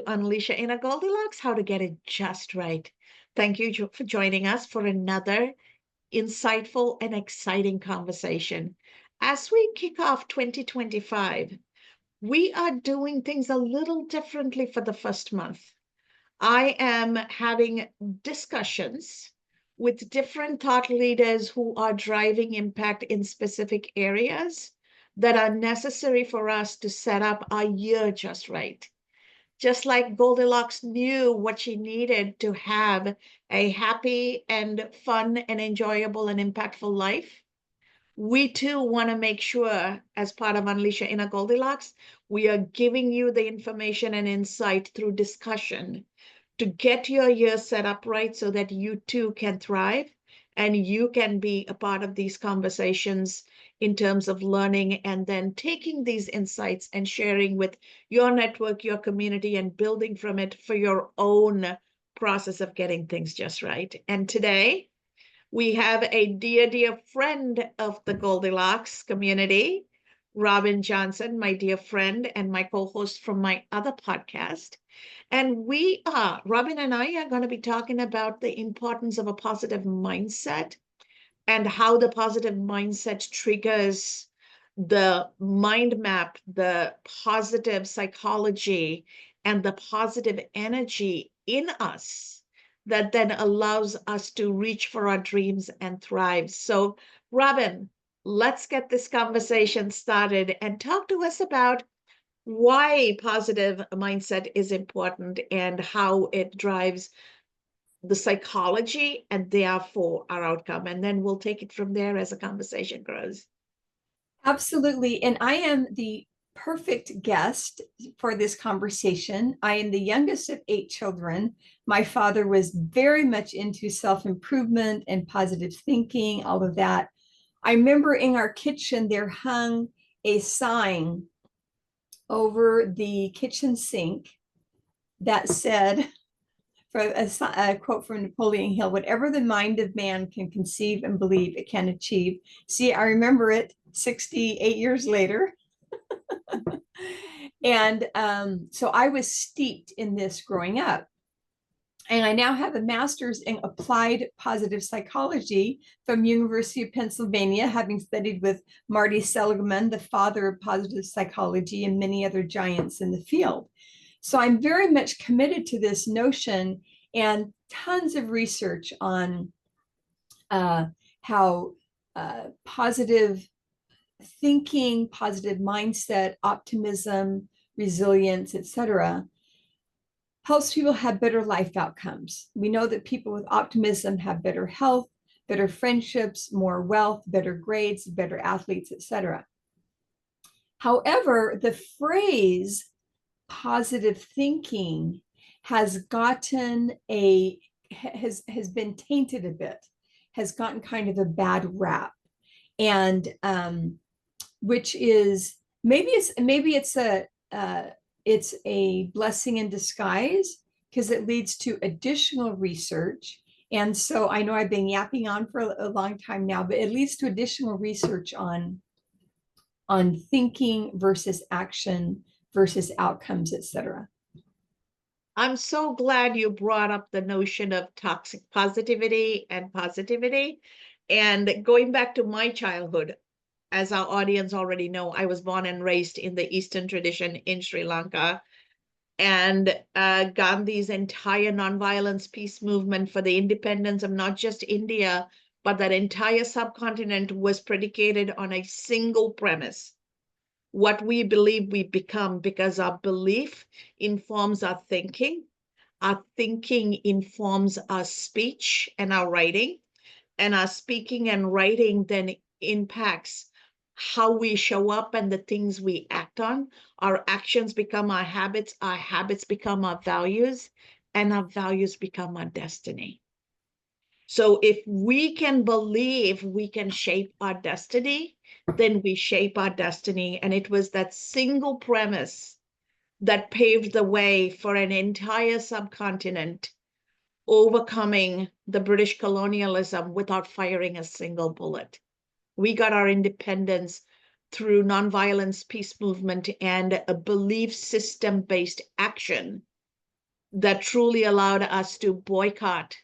to Unleash Your Inner Goldilocks, how to get it just right. Thank you for joining us for another insightful and exciting conversation. As we kick off 2025, we are doing things a little differently for the first month. I am having discussions with different thought leaders who are driving impact in specific areas that are necessary for us to set up our year just right. Just like Goldilocks knew what she needed to have a happy and fun and enjoyable and impactful life, we too want to make sure, as part of Unleash Your Inner Goldilocks, we are giving you the information and insight through discussion to get your year set up right so that you too can thrive and you can be a part of these conversations in terms of learning and then taking these insights and sharing with your network, your community, and building from it for your own process of getting things just right. And today we have a dear friend of the Goldilocks community, Robin Johnson, my dear friend and my co-host from my other podcast. And Robin and I are going to be talking about the importance of a positive mindset and how the positive mindset triggers the mind map, the positive psychology, and the positive energy in us that then allows us to reach for our dreams and thrive. So, Robin, let's get this conversation started and talk to us about why positive mindset is important and how it drives the psychology and therefore our outcome. And then we'll take it from there as the conversation grows. Absolutely. And I am the perfect guest for this conversation. I am the youngest of 8 children. My father was very much into self-improvement and positive thinking, all of that. I remember in our kitchen, there hung a sign over the kitchen sink that said, for a quote from Napoleon Hill, whatever the mind of man can conceive and believe, it can achieve. See, I remember it 68 years later. And so I was steeped in this growing up. And I now have a master's in applied positive psychology from University of Pennsylvania, having studied with Marty Seligman, the father of positive psychology, and many other giants in the field. So I'm very much committed to this notion and tons of research on how positive thinking, positive mindset, optimism, resilience, etc., helps people have better life outcomes. We know that people with optimism have better health, better friendships, more wealth, better grades, better athletes, etc. However, the phrase positive thinking has gotten has been tainted a bit, has gotten kind of a bad rap, and which is maybe it's a blessing in disguise because it leads to additional research. And so I know I've been yapping on for a long time now, but it leads to additional research on thinking versus action versus outcomes, etc. I'm so glad you brought up the notion of toxic positivity and positivity. And going back to my childhood, as our audience already know, I was born and raised in the Eastern tradition in Sri Lanka. And Gandhi's entire nonviolence peace movement for the independence of not just India, but that entire subcontinent was predicated on a single premise. What we believe we become, because our belief informs our thinking informs our speech and our writing, and our speaking and writing then impacts how we show up and the things we act on. Our actions become our habits become our values, and our values become our destiny. So if we can believe we can shape our destiny, then we shape our destiny. And it was that single premise that paved the way for an entire subcontinent overcoming the British colonialism without firing a single bullet. We got our independence through nonviolence peace movement and a belief system-based action that truly allowed us to boycott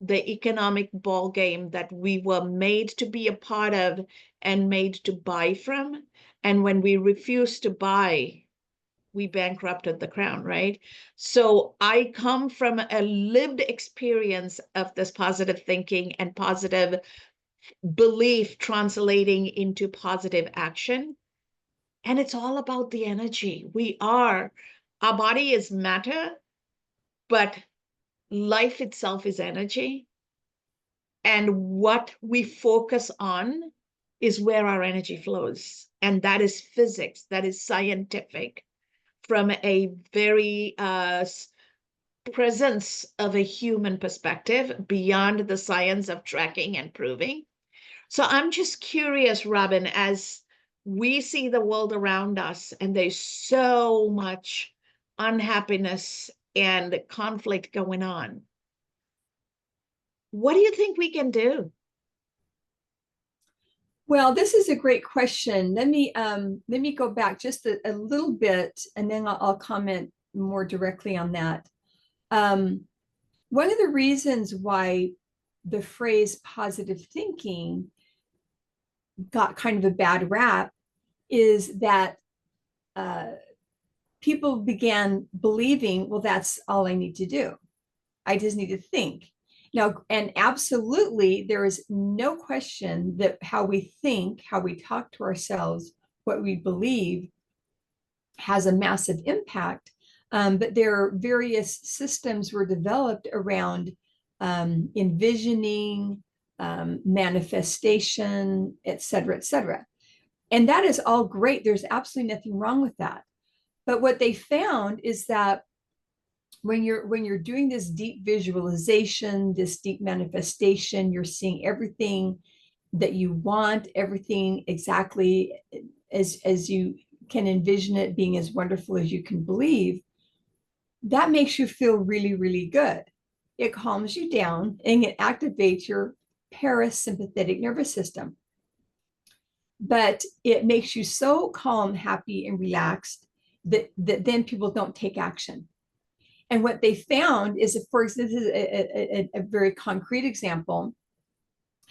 the economic ball game that we were made to be a part of and made to buy from. And when we refused to buy, we bankrupted the crown, right? So I come from a lived experience of this positive thinking and positive belief translating into positive action. And it's all about the energy. Our body is matter, but life itself is energy. And what we focus on is where our energy flows. And that is physics, that is scientific from a very presence of a human perspective beyond the science of tracking and proving. So I'm just curious, Robin, as we see the world around us and there's so much unhappiness and conflict going on, what do you think we can do? Well, this is a great question. Let me go back just a little bit, and then I'll comment more directly on that. Um, One of the reasons why the phrase positive thinking got kind of a bad rap is that uh, people began believing, well, that's all I need to do. I just need to think. Now, and absolutely, there is no question that how we think, how we talk to ourselves, what we believe has a massive impact. But there are various systems were developed around envisioning, manifestation, et cetera, et cetera. And that is all great. There's absolutely nothing wrong with that. But what they found is that when you're doing this deep visualization, this deep manifestation, you're seeing everything that you want, everything exactly as you can envision it being as wonderful as you can believe. That makes you feel really, really good. It calms you down and it activates your parasympathetic nervous system. But it makes you so calm, happy, and relaxed that then people don't take action. And what they found is, of course, this is a very concrete example.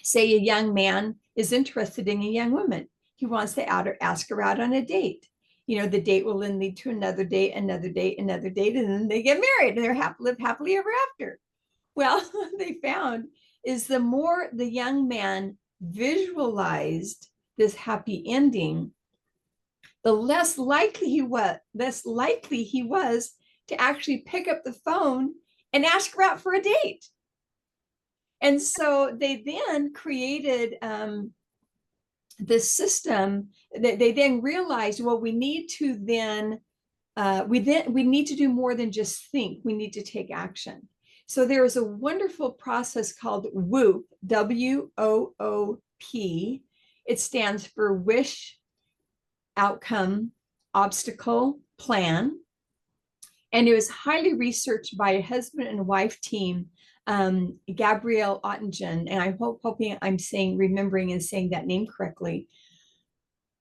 Say a young man is interested in a young woman. He wants to ask her out on a date. The date will then lead to another date, another date, another date, and then they get married and live happily ever after. Well, what they found is the more the young man visualized this happy ending, the less likely he was to actually pick up the phone and ask her out for a date. And so they then created this system that they then realized, well, we need to do more than just think. We need to take action. So there is a wonderful process called WOOP, WOOP. It stands for wish, outcome, obstacle, plan. And it was highly researched by a husband and wife team, Gabrielle Ottingen, and I'm hoping I'm remembering and saying that name correctly.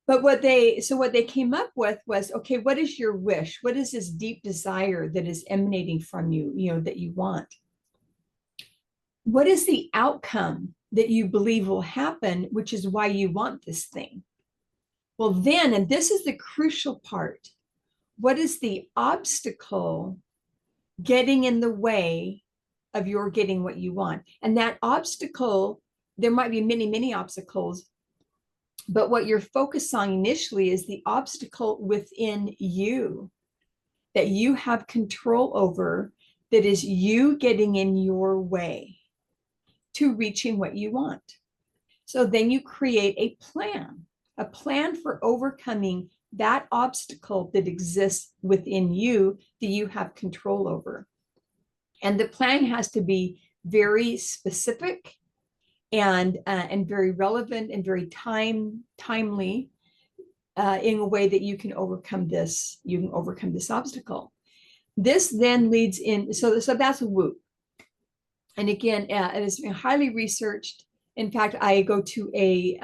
But what they came up with was, okay, what is your wish? What is this deep desire that is emanating from you, that you want? What is the outcome that you believe will happen, which is why you want this thing? Well, then, and this is the crucial part, what is the obstacle getting in the way of your getting what you want? And that obstacle, there might be many, many obstacles, but what you're focused on initially is the obstacle within you that you have control over, that is you getting in your way to reaching what you want. So then you create a plan for overcoming that obstacle that exists within you that you have control over. And the plan has to be very specific and very relevant and very timely in a way that you can overcome this. You can overcome this obstacle. This then leads in. So that's a WOOP. And again, it has been highly researched. In fact, I go to a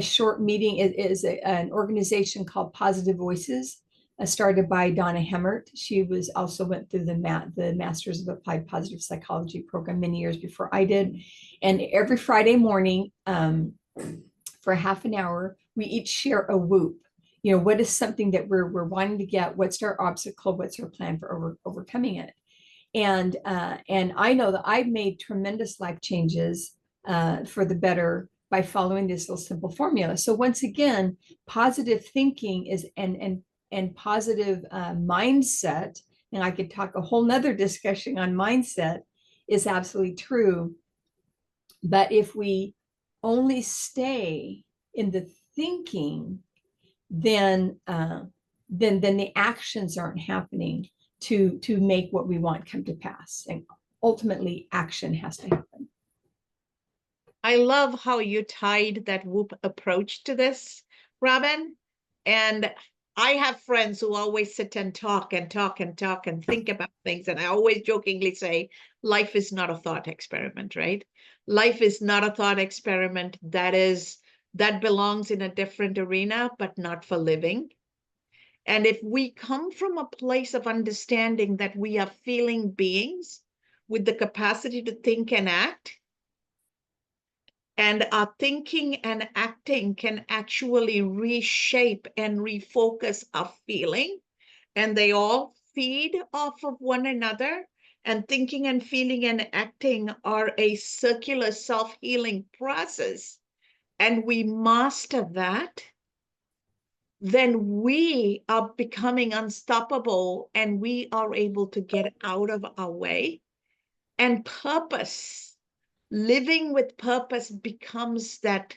short meeting. It is an organization called Positive Voices started by Donna Hemmert. She was also went through the Masters of Applied Positive Psychology program many years before I did. And every Friday morning, for half an hour, we each share a WOOP. You know, what is something that we're wanting to get? What's our obstacle? What's our plan for overcoming it? And I know that I've made tremendous life changes for the better by following this little simple formula. So once again, positive thinking is and positive mindset, and I could talk a whole nother discussion on mindset, is absolutely true. But if we only stay in the thinking, then the actions aren't happening to make what we want come to pass. And ultimately, action has to happen. I love how you tied that WOOP approach to this, Robin. And I have friends who always sit and talk and talk and talk and think about things. And I always jokingly say, life is not a thought experiment, right? Life is not a thought experiment that belongs in a different arena, but not for living. And if we come from a place of understanding that we are feeling beings with the capacity to think and act, and our thinking and acting can actually reshape and refocus our feeling, and they all feed off of one another. And thinking and feeling and acting are a circular self-healing process. And we master that, then we are becoming unstoppable and we are able to get out of our way. And purpose, living with purpose, becomes that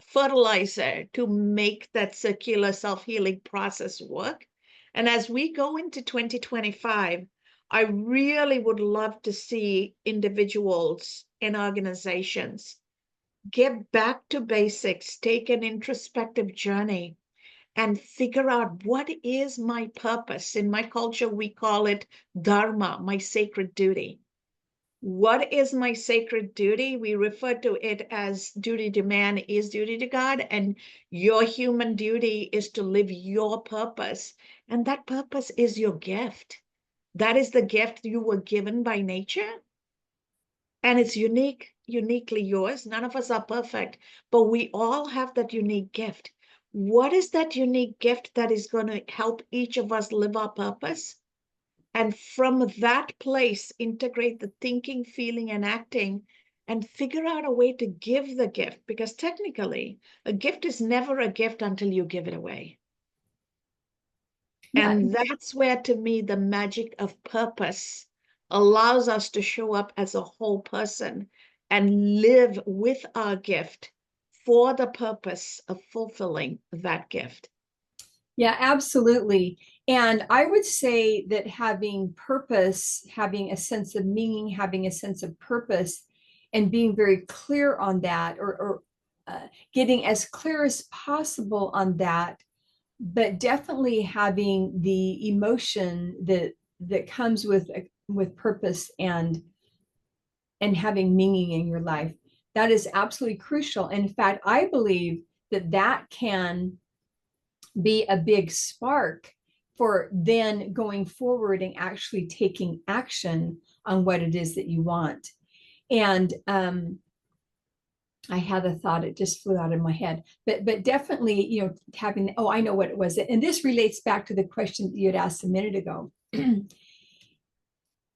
fertilizer to make that circular self-healing process work. And as we go into 2025, I really would love to see individuals and organizations get back to basics, take an introspective journey, and figure out what is my purpose. In my culture, we call it dharma, my sacred duty. What is my sacred duty? We refer to it as duty to man is duty to God, and your human duty is to live your purpose. And that purpose is your gift. That is the gift you were given by nature. And it's uniquely yours. None of us are perfect, but we all have that unique gift. What is that unique gift that is going to help each of us live our purpose? And from that place, integrate the thinking, feeling, and acting, and figure out a way to give the gift. Because technically, a gift is never a gift until you give it away. Yeah. And that's where, to me, the magic of purpose allows us to show up as a whole person and live with our gift for the purpose of fulfilling that gift. Yeah, absolutely. And I would say that having purpose, having a sense of meaning, having a sense of purpose, and being very clear on that, or getting as clear as possible on that, but definitely having the emotion that comes with purpose and having meaning in your life. That is absolutely crucial. In fact, I believe that that can be a big spark for then going forward and actually taking action on what it is that you want. And I had a thought, it just flew out of my head, but definitely, you know, having, oh, I know what it was. And this relates back to the question that you had asked a minute ago.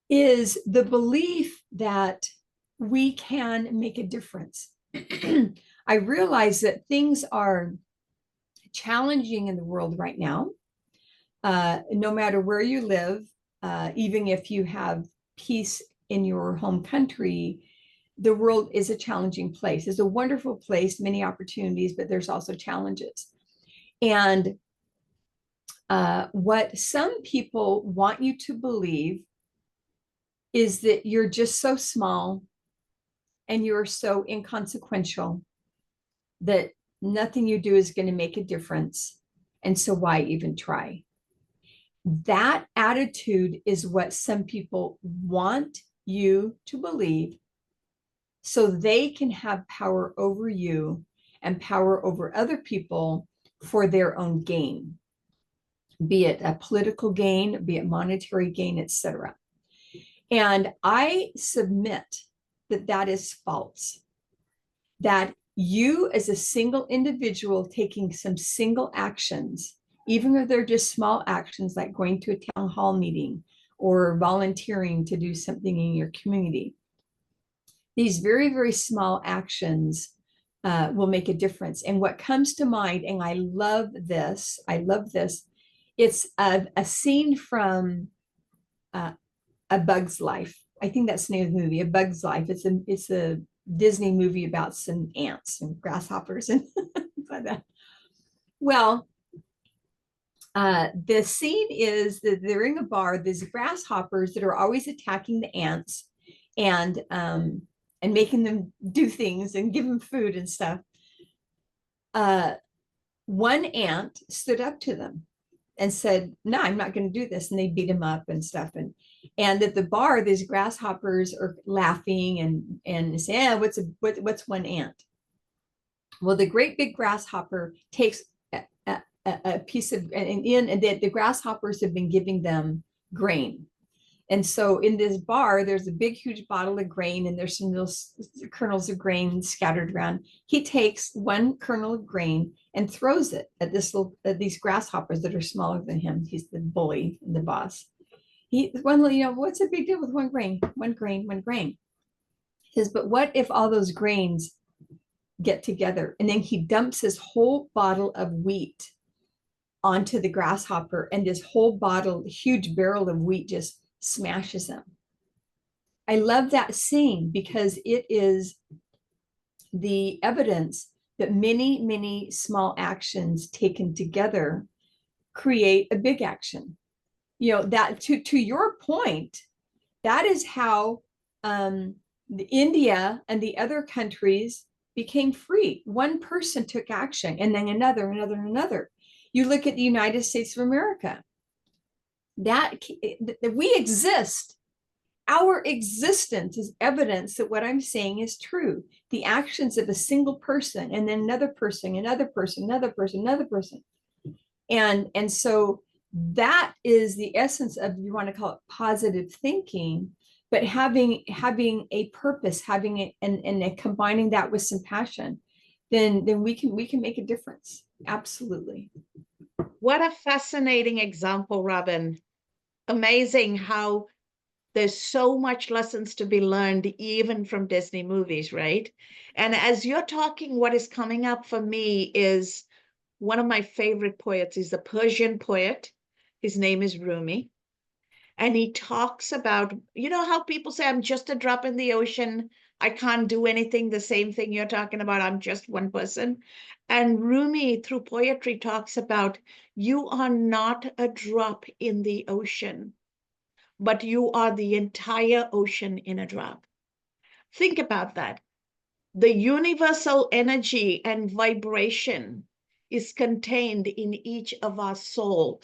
Is the belief that we can make a difference. I realize that things are challenging in the world right now. No matter where you live, even if you have peace in your home country, the world is a challenging place. It's a wonderful place, many opportunities, but there's also challenges. And what some people want you to believe is that you're just so small and you're so inconsequential that nothing you do is going to make a difference. And so why even try? That attitude is what some people want you to believe so they can have power over you and power over other people for their own gain. be it a political gain, be it monetary gain, etc. And I submit that that is false, that you as a single individual taking some single actions, even if they're just small actions like going to a town hall meeting or volunteering to do something in your community, these very, very small actions will make a difference. And what comes to mind, and I love this, it's a scene from A Bug's Life. I think that's the name of the movie, A Bug's Life. It's a Disney movie about some ants and grasshoppers and like that. Well, the scene is that they're in a bar. There's grasshoppers that are always attacking the ants and making them do things and give them food and stuff. One ant stood up to them and said, "No, I'm not going to do this." And they beat him up and stuff. And at the bar, these grasshoppers are laughing and say, "Yeah, what's one ant?" Well, the great big grasshopper takes a piece of, and the grasshoppers have been giving them grain. And so in this bar, there's a big, huge bottle of grain, and there's some little kernels of grain scattered around. He takes one kernel of grain and throws it at these grasshoppers that are smaller than him. He's the bully and the boss. What's the big deal with one grain? One grain, one grain. He says, but what if all those grains get together? And then he dumps his whole bottle of wheat onto the grasshopper, and this whole bottle, huge barrel of wheat, just smashes him. I love that scene because it is the evidence that many, many small actions taken together create a big action. That to your point, that is how India and the other countries became free. One person took action, and then another. You look at the United States of America, that we exist. Our existence is evidence that what I'm saying is true. The actions of a single person, and then another person, another person, another person, another person. And so that is the essence of, you want to call it positive thinking, but having a purpose, having it and combining that with some passion, then we can make a difference. Absolutely. What a fascinating example, Robin. Amazing how there's so much lessons to be learned even from Disney movies, right? And as you're talking, what is coming up for me is one of my favorite poets. He's a Persian poet. His name is Rumi. And he talks about, how people say, I'm just a drop in the ocean. I can't do anything, the same thing you're talking about. I'm just one person. And Rumi, through poetry, talks about you are not a drop in the ocean, but you are the entire ocean in a drop. Think about that. The universal energy and vibration is contained in each of our soul.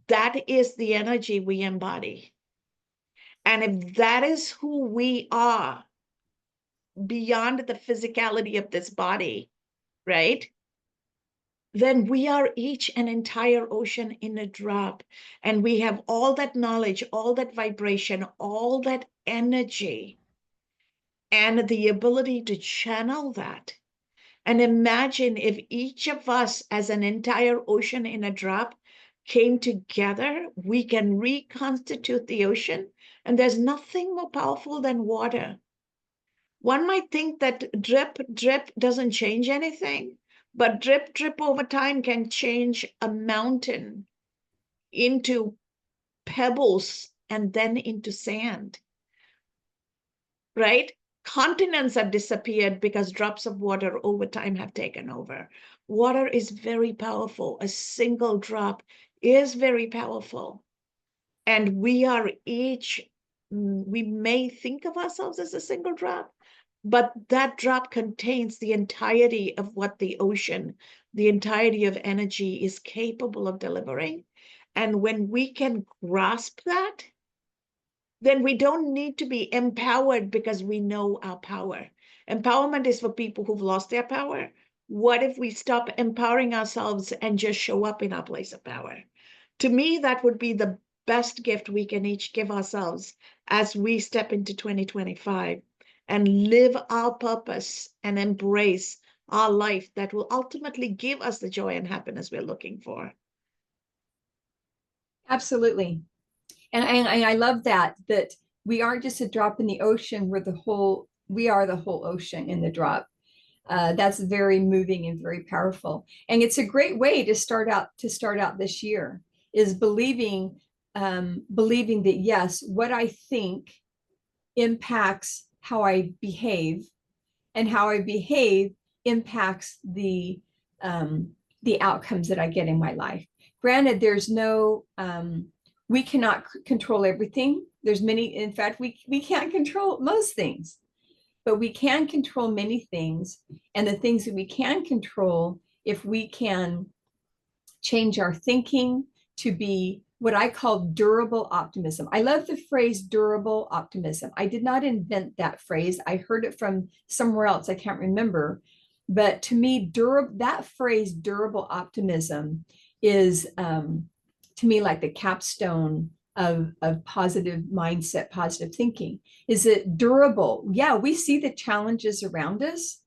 That is the energy we embody. And if that is who we are beyond the physicality of this body, right? Then we are each an entire ocean in a drop. And we have all that knowledge, all that vibration, all that energy, and the ability to channel that. And imagine if each of us, as an entire ocean in a drop, came together, we can reconstitute the ocean. And there's nothing more powerful than water. One might think that drip, drip doesn't change anything, but drip, drip over time can change a mountain into pebbles and then into sand, right? Continents have disappeared because drops of water over time have taken over. Water is very powerful. A single drop is very powerful. And we are each, we may think of ourselves as a single drop, but that drop contains the entirety of what the ocean, the entirety of energy is capable of delivering. And when we can grasp that, then we don't need to be empowered because we know our power. Empowerment is for people who've lost their power. What if we stop empowering ourselves and just show up in our place of power? To me, that would be the best gift we can each give ourselves as we step into 2025 and live our purpose and embrace our life that will ultimately give us the joy and happiness we're looking for. Absolutely. And I love that we aren't just a drop in the ocean, we are the whole ocean in the drop. That's very moving and very powerful. And it's a great way to start out this year, is believing that yes, what I think impacts how I behave, and how I behave impacts the outcomes that I get in my life. Granted, there's no we cannot control everything. There's many, in fact, we can't control most things, but we can control many things. And the things that we can control, if we can change our thinking to be what I call durable optimism. I love the phrase durable optimism. I did not invent that phrase. I heard it from somewhere else. I can't remember. But to me, that phrase durable optimism is to me like the capstone of positive mindset, positive thinking. Is it durable? Yeah, we see the challenges around us.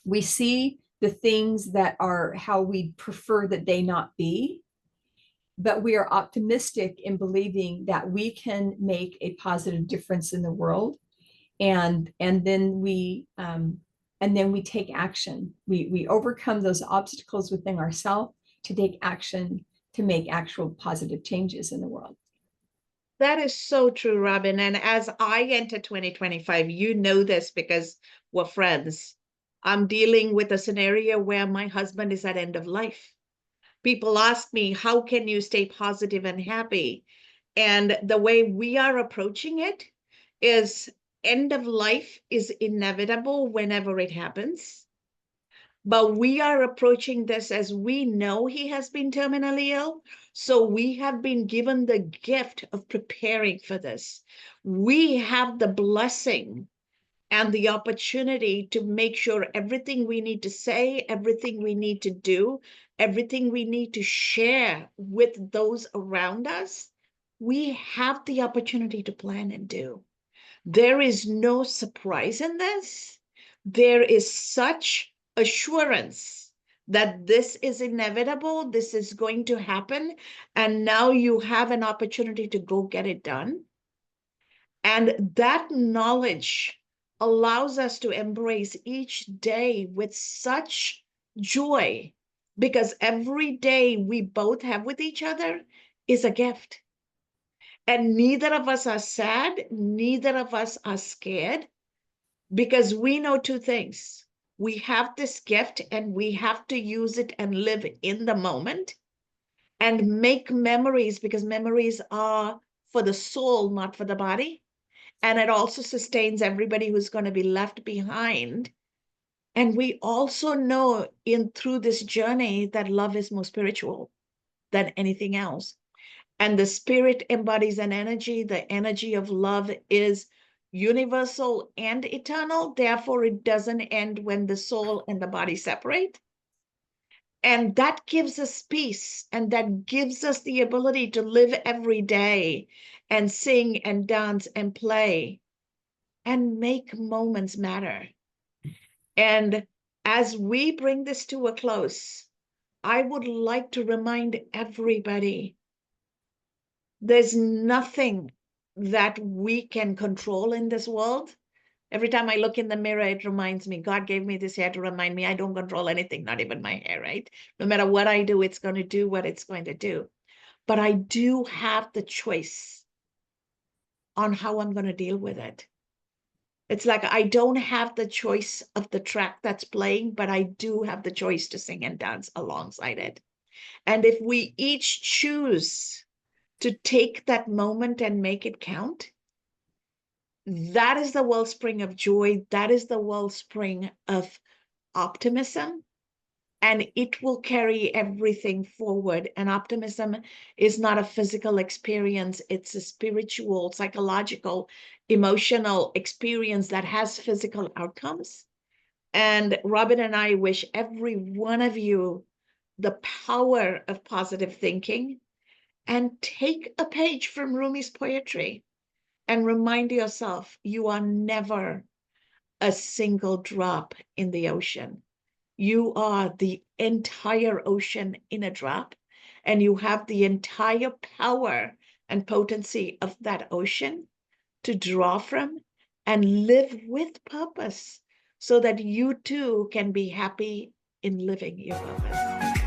We see the things that are how we prefer that they not be, but we are optimistic in believing that we can make a positive difference in the world, and then we take action. We overcome those obstacles within ourselves to take action to make actual positive changes in the world. That is so true, Robin. And as I enter 2025, you know this because we're friends. I'm dealing with a scenario where my husband is at end of life. People ask me, how can you stay positive and happy? And the way we are approaching it is end of life is inevitable whenever it happens. But we are approaching this as we know he has been terminally ill. So we have been given the gift of preparing for this. We have the blessing and the opportunity to make sure everything we need to say, everything we need to do, everything we need to share with those around us, we have the opportunity to plan and do. There is no surprise in this. There is such assurance that this is inevitable, this is going to happen, and now you have an opportunity to go get it done. And that knowledge allows us to embrace each day with such joy, because every day we both have with each other is a gift. And neither of us are sad, neither of us are scared, because we know two things. We have this gift and we have to use it and live in the moment and make memories, because memories are for the soul, not for the body. And it also sustains everybody who's going to be left behind. And we also know through this journey that love is more spiritual than anything else. And the spirit embodies an energy. The energy of love is universal and eternal. Therefore, it doesn't end when the soul and the body separate. And that gives us peace, and that gives us the ability to live every day and sing and dance and play and make moments matter. And as we bring this to a close, I would like to remind everybody there's nothing that we can control in this world. Every time I look in the mirror, it reminds me, God gave me this hair to remind me I don't control anything, not even my hair, right? No matter what I do, it's going to do what it's going to do. But I do have the choice on how I'm going to deal with it. It's like I don't have the choice of the track that's playing, but I do have the choice to sing and dance alongside it. And if we each choose to take that moment and make it count, that is the wellspring of joy. That is the wellspring of optimism. And it will carry everything forward. And optimism is not a physical experience. It's a spiritual, psychological, emotional experience that has physical outcomes. And Robin and I wish every one of you the power of positive thinking and take a page from Rumi's poetry and remind yourself you are never a single drop in the ocean. You are the entire ocean in a drop, and you have the entire power and potency of that ocean to draw from and live with purpose so that you too can be happy in living your purpose.